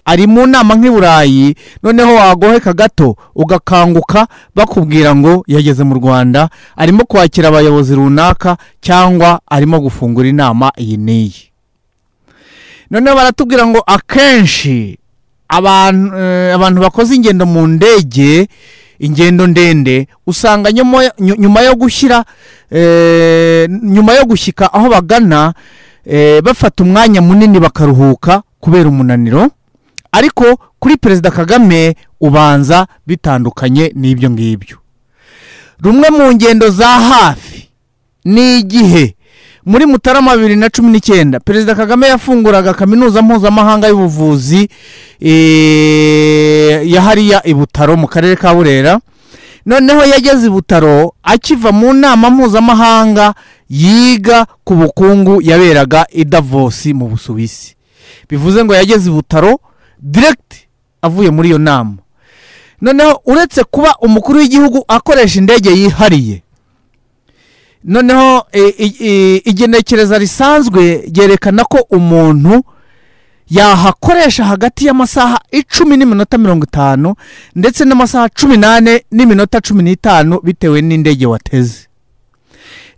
ari mu nama nk'iburayi noneho wagoheka gato ugakanguka bakubwira ngo yageze mu Rwanda arimo kwakira abayobozi runaka cyangwa arimo gufungura inama iyi n'iyi. Noneho baratubwira ngo akenshi abantu bakoze ingendo mu ndege, ingendo ndende, usanga nyuma yo gushyika aho bagana bafata umwanya munini bakaruhuka kubera umunaniro, ariko kuri Perezida Kagame ubanza bitandukanye n'ibyo ngibyo. Rumwe mu ngendo za hafi ni igihe muri Mutarama 2019 Perezida Kagame yafunguraga kaminuza mpuzamahanga y'ubuvuzi ya hariya i Butaro mu karere ka Burera. Noneho yageze i Butaro akiva mu nama mpuzamahanga yiga ku bukungu yaberaga i Davos mu Busuwisi. Bivuze ngo yageze i Butaro direct avuye muri iyo nama. Noneho uretse kuba umukuru w'igihugu akoresha indege yihariye, noneho igenekereza risanzwe ryerekana ko umuntu yahakoresha hagati y'amasaha 10 n'iminota 50 ndetse n'amasaha 18 n'iminota 15 bitewe n'indege wateze.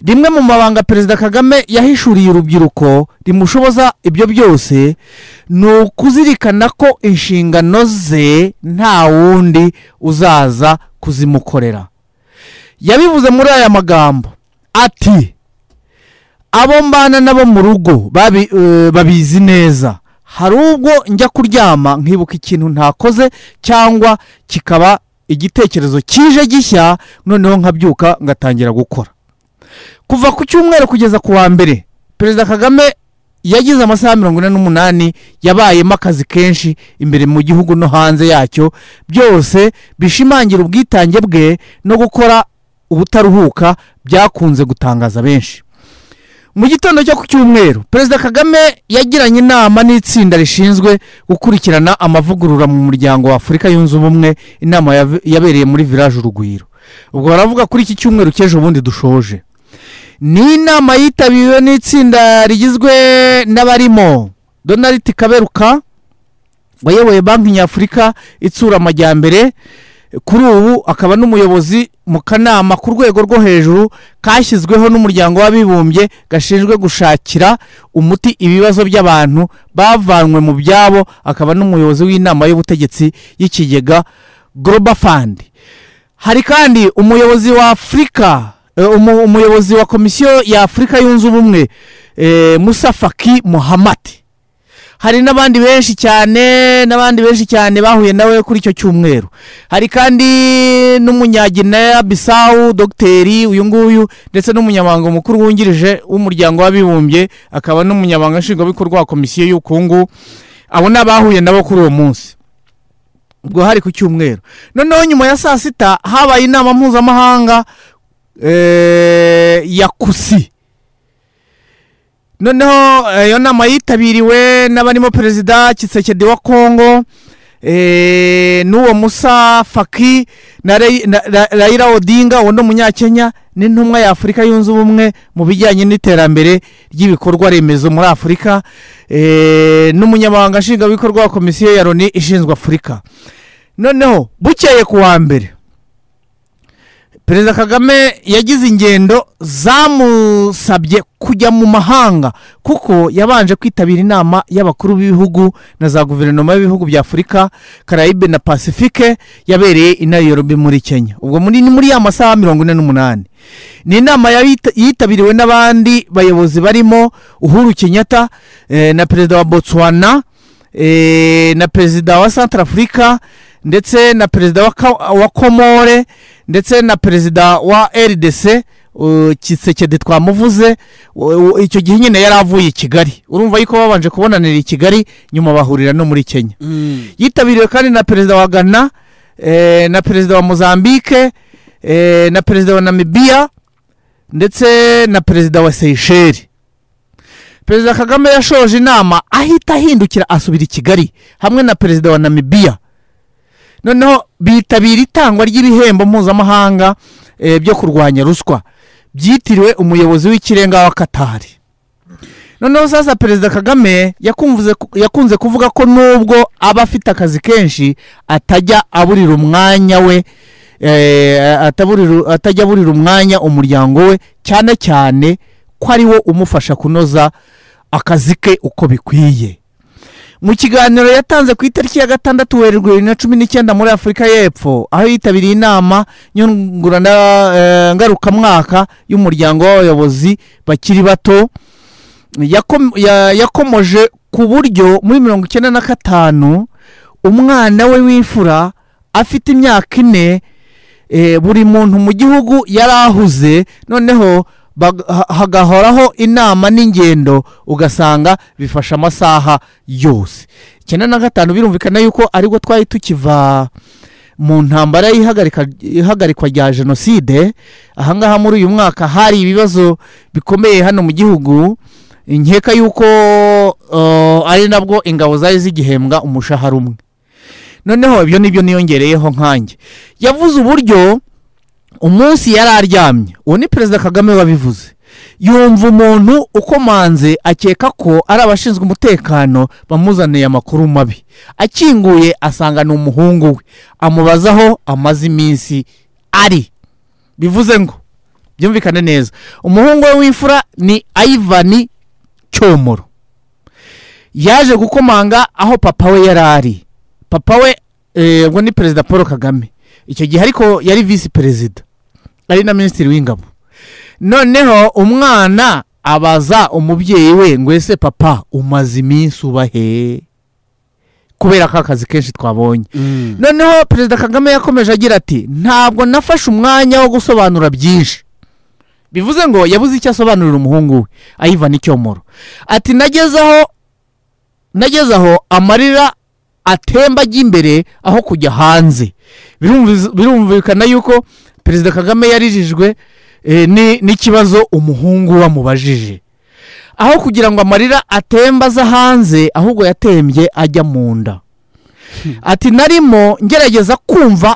Rimwe mu mabanga Perezida Kagame yahishuriye urubyiruko rimushoboza ibyo byose ni ukuzirikana ko inshingano ze nta wundi uzaza kuzimukorera. Yabivuze muri aya magambo ati, abo mbana nabo mu rugo babizi neza, hari ubwo njya kuryama nkibuka ikintu ntakoze cyangwa kikaba igitekerezo kije gishya, noneho nkabyuka ngatangira gukora. Kuva ku cyumweru kugeza ku wa mbere Perezida Kagame yagize amasaha 48 yabayemo akazi kenshi imbere mu gihugu no hanze yacyo, byose bishimangira ubwitange bwe no gukora ubutaruhuka byakunze gutangaza benshi. Mu gitondo cyo ku cyumweru Perezida Kagame yagiranye inama n'itsinda rishinzwe gukurikirana amavugurura mu muryango wa Afurika yunze ubumwe, inama yabereye muri village Urugwiro. Ubwo baravuga kuri iki cyumweru cyejo bundi dushoje. Ni inama yitabiriwe n'itsinda rigizwe n'abarimo Donald Kaberuka wayoboye Banki Nyafurika itsura amajyambere, kuri ubu akaba n'umuyobozi mu kanama ku rwego rwo hejuru kashyizweho n'umuryango w'abibumbye gashinzwe gushakira umuti ibibazo by'abantu bavanwe mu byabo, akaba n'umuyobozi w'inama y'ubutegetsi y'ikigega Global Fund. Hari kandi umuyobozi wa Afrika, umuyobozi wa Komisiyo ya Afurika yunze ubumwe Musa Faki Muhammad. Hari n'abandi benshi cyane bahuye nawe kuri icyo cyumweru. Hari kandi n'umunyagina Bisau Dr. uyu nguyu ndetse n'umunyamabanga mukuru wungirije w'umuryango w'abibumbye, akaba n'umunyamabanga nshingwabikorwa wa Komisiyo y'ubukungu. Abo nabahuye nabo kuri uwo munsi. Ubwo hari ku cyumweru. Noneho nyuma ya saa sita habaye inama mpuzamahanga ya Kusi. Noneho iyo nama yitabiriwe n'abarimo Perezida Tshisekedi wa Kongo, n'uwo Musa Faki na Raila Odinga wo munyakenya, n'intumwa ya Afurika yunze ubumwe mu bijyanye n'iterambere ry'ibikorwa remezo muri Afurika, n'umunyamabanga nshingwabikorwa wa Komisiyo ya Loni ishinzwe Afurika. Noneho bukeye ku wa mbere Perezida Kagame yagize ingendo zamusabye kujya mu mahanga, kuko yabanje kwitabira inama y'abakuru b'ibihugu na za guverinoma y'ibihugu bya Afurika, Karayibe na Pacifique yabereye i Nairobi muri Kenya. Ubwo muri ya masaha 48 ni inama yitabiriwe n'abandi bayobozi barimo Uhuru Kenyatta na Perezida wa Botswana, na Perezida wa Centrafrica, ndetse na Perezida wa Komore, ndetse na Perezida wa RDC Tshisekedi twamuvuze. Icyo gihe nyine yaravuye i Kigali, urumva yuko babanje kubonanira i Kigali nyuma bahurira no muri Kenya. Yitabiriwe kandi na Perezida wa Ghana, na Perezida wa Mozambique, na Perezida wa Namibia, ndetse na Perezida wa Seychelles. Perezida Kagame yashoje inama ahita ahindukira asubira i Kigali hamwe na Perezida wa Namibia. Noneho bitabira itangwa ry'ibihembo mpuzamahanga byo kurwanya ruswa byitiriwe umuyobozi w'ikirenga wa Katari. noneho sasa perezida Kagame yakunze kuvuga ko nubwo aba afite akazi kenshi atajya aburira umwanya we atajya aburira umwanya umuryango we, cyane cyane ko ari wo umufasha kunoza akazi ke uko bikwiye. Mu kiganiro yatanze ku itariki ya 6 Werurwe 2019 muri Afurika y'Epfo, aho yitabiriye inama nyungurana ngarukamwaka y'umuryango w'abayobozi bakiri bato, yakomoje ku buryo muri 1995 umwana we w'imfura afite imyaka 4, buri muntu mu gihugu yarahuze, noneho hagahoraho inama n'ingendo ugasanga bifasha amasaha yose. 95 birumvikana yuko ariko twari tukiva mu ntambara ihagarikwa rya jenoside. Ahangaha muri uyu mwaka hari ibibazo bikomeye hano mu gihugu, nkeka yuko ari nabwo ingabo zari zigihembwa umushahara umwe. Noneho ibyo nibyo niyongereyeho nkanjye. Yavuze uburyo umunsi yari aryamye, uwo ni perezida Kagame wabivuze, yumva umuntu ukomanze akeka ko ari abashinzwe umutekano bamuzaniye amakuru mabi. Akinguye asanga ni umuhungu we, amubazaho amaze iminsi ari. Bivuze ngo byumvikane neza, umuhungu we w'imfura ni Ivan Cyomoro. Yaje gukomanga aho papa we yari ari. Papa we ubwo ni perezida Paul Kagame, icyo gihe ariko yari vice perezida, ari na minisitiri w'ingabo. Noneho umwana abaza umubyeyi we ngo ese papa umaze iminsi ubahe, kubera ko akazi kenshi twabonye. Noneho perezida Kagame yakomeje agira ati ntabwo nafashe umwanya wo gusobanura byinshi. Bivuze ngo yabuze icyo asobanurira umuhungu we Ivan Cyomoro. Ati nagezaho amarira atemba ajya imbere aho kujya hanze. Birumvikana yuko perezida Kagame yarijijwe n'ikibazo umuhungu wamubajije. Aho kugira ngo amarira atemba aza hanze, ahubwo yatembye ajya mu nda. Ati narimo ngerageza kumva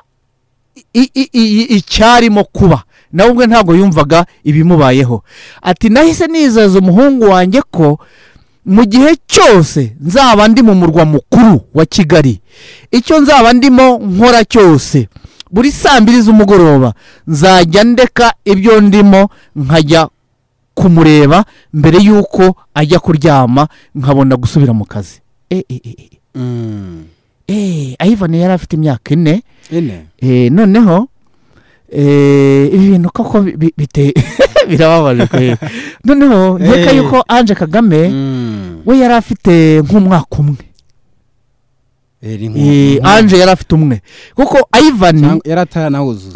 icyarimo kuba, nawe ubwe ntabwo yumvaga ibimubayeho. Ati nahise nizaza umuhungu wanjye ko mu gihe cyose nzaba ndi mu murwa mukuru wa Kigali, icyo nzaba ndimo nkora cyose, buri saa 2 z'umugoroba nzajya ndeka ibyo ndimo nkajya kumureba mbere yuko ajya kuryama, nkabona gusubira mu kazi. Ivan yari afite imyaka 4. Noneho ibi bintu koko birababaje. Noneho nkeka yuko Ange Kagame we yari afite nk'umwaka umwe. Ange yari afite umwe, kuko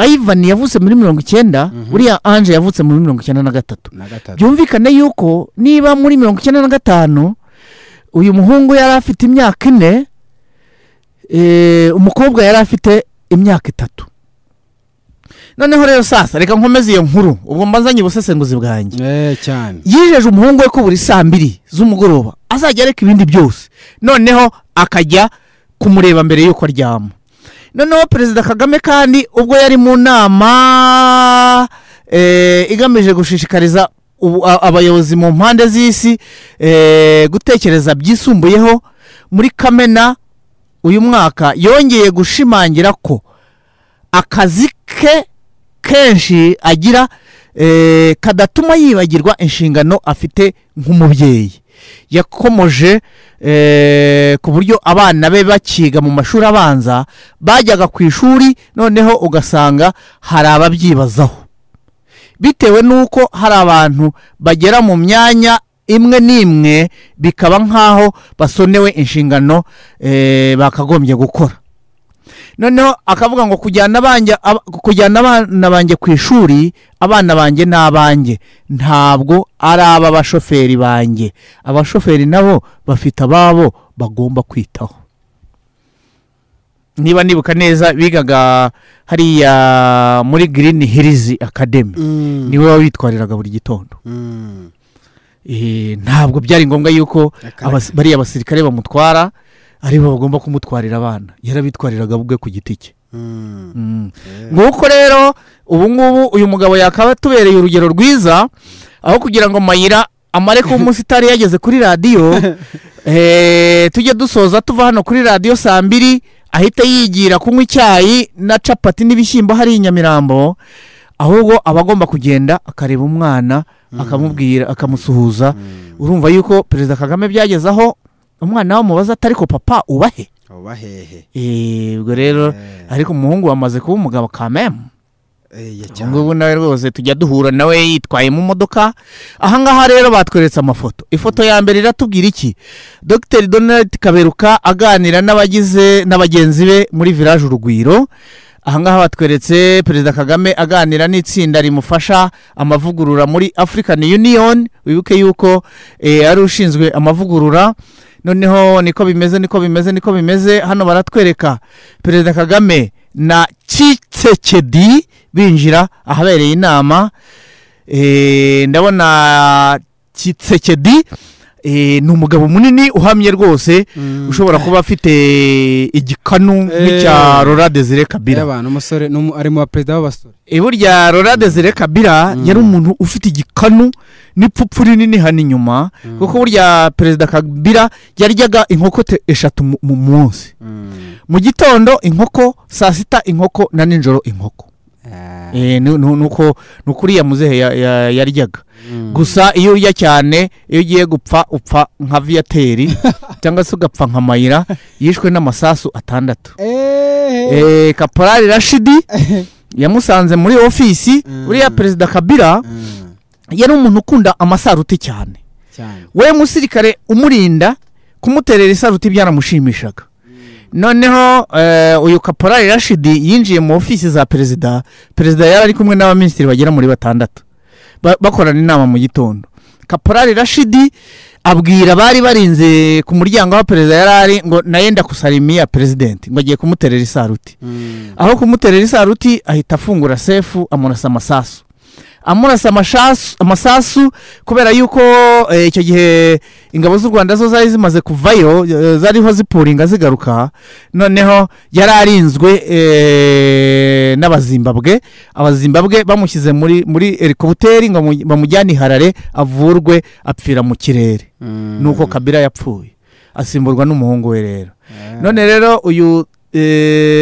Ivan yavutse muri 90, buriya Ange yavutse muri 93. Byumvikane yuko niba muri 95 uyu muhungu yari afite imyaka 4, umukobwa yari afite imyaka 3. Noneho rero sasa reka nkomeze iyo nkuru, ubwo mbazanye ubusesenguzi bwanjye. Cyane yijeje umuhungu we ko buri saa 2 z'umugoroba azajya areka ibindi byose, noneho akajya kumureba mbere yuko aryama. Noneho perezida Kagame kandi ubwo yari mu nama igamije gushishikariza abayobozi mu mpande z'isi gutekereza byisumbuyeho, muri Kamena uyu mwaka yongeye gushimangira ko akazi ke kenshi agira kadatuma yibagirwa inshingano afite nk'umubyeyi. Yakomoje ku buryo abana be bakiga mu mashuri abanza bajyaga ku ishuri, noneho ugasanga hari ababyibazaho bitewe nuko hari abantu bagera mu myanya imwe n'imwe bikaba nkaho basonewe inshingano bakagombye gukora. Noneho akavuga ngo kujyana abana banjye ku ishuri, abana banjye n'abanjye, ntabwo ari aba bashoferi banjye. Abashoferi nabo bafite ababo bagomba kwitaho. Niba nibuka neza bigaga hariya muri Green Hills Academy, niwe wabitwariraga buri gitondo. Ntabwo byari ngombwa yuko bari abasirikare bamutwara, aribo bagomba kumutwarira abana, yarabitwariraga bwe ku giti cye. Nguko rero ubu ngubu uyu mugabo yakaba tubereye urugero rwiza, aho kugira ngo mayira amareko umusitari yageze kuri radio tujye dusoza tuva hano kuri radio saa 2 ahita yigira kunywa icyayi na capati n'ibishyimbo hari Nyamirambo, ahubwo abagomba kugenda akareba umwana akamubwira akamusuhuza. Urumva yuko Perezida Kagame byagezaho umwana wa mubaza atari ko papa ubahe ubwo rero ariko umuhungu wamaze kuba umugabo kameme. Ngubu nawe rwose tujya duhura nawe yitwaye mu modoka. Ahangaha rero batweretse amafoto. Ifoto ya mbere iratubwira iki? Dr Donald Kaberuka aganira n'abagenzi be muri village Urugwiro. Ahangaha batweretse Perezida Kagame aganira n'itsinda rimufasha amavugurura muri African Union. Wibuke yuko ari ushinzwe amavugurura. Noneho niko bimeze hano baratwereka Perezida Kagame na Tshisekedi binjira ahabereye inama. Ndabona Tshisekedi ni umugabo munini uhamye rwose, ushobora kuba afite igikanu nk'icya Laurent Desire Kabila. Abantu umusore ari mu perezida w'abasore. Burya Laurent Desire Kabila yari umuntu ufite igikanu n'ipfupfu rinini hano inyuma, kuko burya Perezida Kabila yaryaga inkoko 3 mu munsi. Mu gitondo inkoko, saa 6 inkoko na ninjoro inkoko. nuko uriya muzehe yaryaga. Gusa iyo urya cyane, iyo ugiye gupfa upfa nka Viateri cyangwa se ugapfa nka Mayira yishwe n'amasasu 6. Kaporali Rashidi yamusanze muri ofisi. Uriya Perezida Kabila yari umuntu ukunda amasaruti cyane. We musirikare umurinda kumuterera isaruti byaramushimishaga. Noneho uyu Kaporali Rashidi yinjiye mu ofisi za perezida yari ari kumwe n'abaminisitiri bagera muri 6 bakorana inama mu gitondo. Kaporali Rashidi abwira bari barinze ku muryango wa perezida yarari ngo nayenda kusalimia president ngo agiye kumuterera isaruti. Aho kumuterera isaruti ahita afungura sefu amurasa amasasu kubera yuko icyo gihe ingabo z'u Rwanda zo zari zimaze kuvayo, zariho zipuringa zigaruka. Noneho yararinzwe n'abazimbabwe. Abazimbabwe bamushyize muri helicopter ngo bamujyane Harare avurwe apfira mu kirere. Nuko Kabila yapfuye asimburwa n'umuhungu we rero. None rero uyu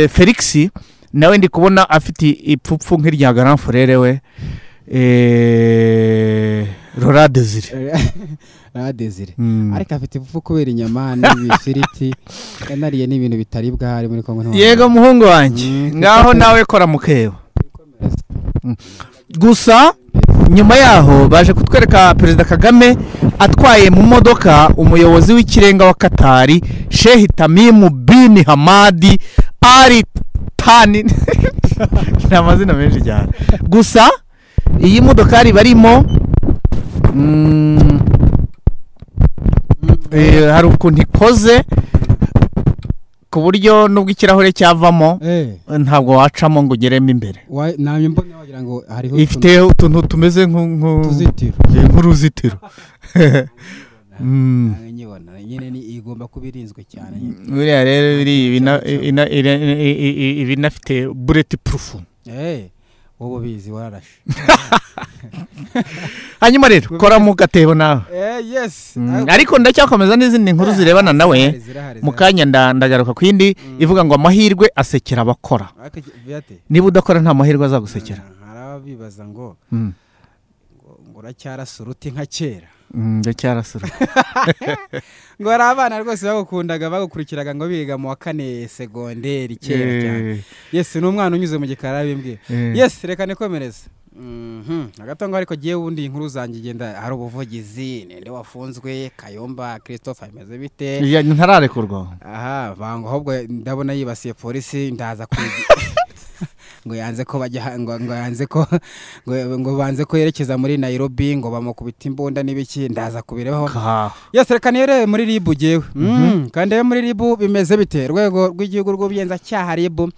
Felix nawe ndi kubona afite ipfupfu nk'irya Grand Frere we Laurent Desire. Ariko afite ipfupfu kubera inyama n'ibifiriti yanariye n'ibintu bitaribwa hari muri Kongo. Yego muhungu wanjye, ngaho nawe kora mukeba. Gusa nyuma yaho baje kutwereka Perezida Kagame atwaye mu modoka umuyobozi w'ikirenga wa Katari Sheikh Tamim bin Hamad Al Thani. Namazina menshi cyane. Gusa iyi modokari barimo hari ukuntu ikoze ku buryo nubwo ikirahure cyavamo ntabwo wacamo ngo ugeremo imbere. Namye mbona wagira ngo hariho ifite utuntu tumeze nk'uruzitiro. Nyine ni igomba kubirinzwe cyane. Buriya rero ibi nafite bullet proof. Wowe bizi wararashe. Hanyuma rero kora mu gatebo nawe. Yes. Ariko ndacyakomeza n'izindi nkuru zirebana nawe mukanya ndagaruka ku yindi ivuga ngo amahirwe asekera abakora. Niba udakora nta mahirwe azagusekera. Harabibaza ngo uracyarasuruti nka kera. Ndacyarasuruti. Ngo ari abana rwose bagukundaga bagukurikiraga ngo biga mu wa 4 segonderi kera cyane. Yes, n'umwana unyuze mu gikara bimbwiye. Yes, reka nekomereza. Agatongo ariko giye wundi inkuru zanjye igenda hari ubuvugizi nende wafunzwe Kayomba Christophe ameze bite? Ya ntararekurwa. Aha, bango ahubwo ndabona yibasiye polisi ndaza kwigi. Ngo yanze ko bajya ngo banze ko yerekeza muri Nairobi ngo bamukubita imbunda n'ibiki ndaza kubireho. Yes, reka nere muri ribu jewe. Kandi muri ribu bimeze bite? Rwego rw'igihugu rw'ubuyenza cyaha ribu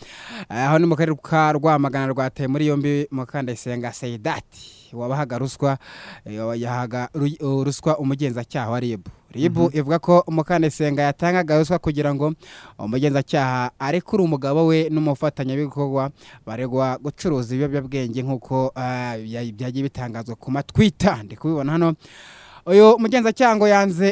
aho ni mu karere ka Rwamagana rwateye muri yombi Mukandayisenga Saidati wabahaga ruswa yahaga ruswa umugenza cyaha wa ribu. Ribu ivuga ko Mukandayisenga yatangaga ruswa kugira ngo umugenza cyaha arekure umugabo we n'umufatanya bikorwa baregwa gucuruza ibiyobyabwenge nkuko byagiye bitangazwa ku matwita ndi kubibona hano. uyu mugenzacyaha ngo yanze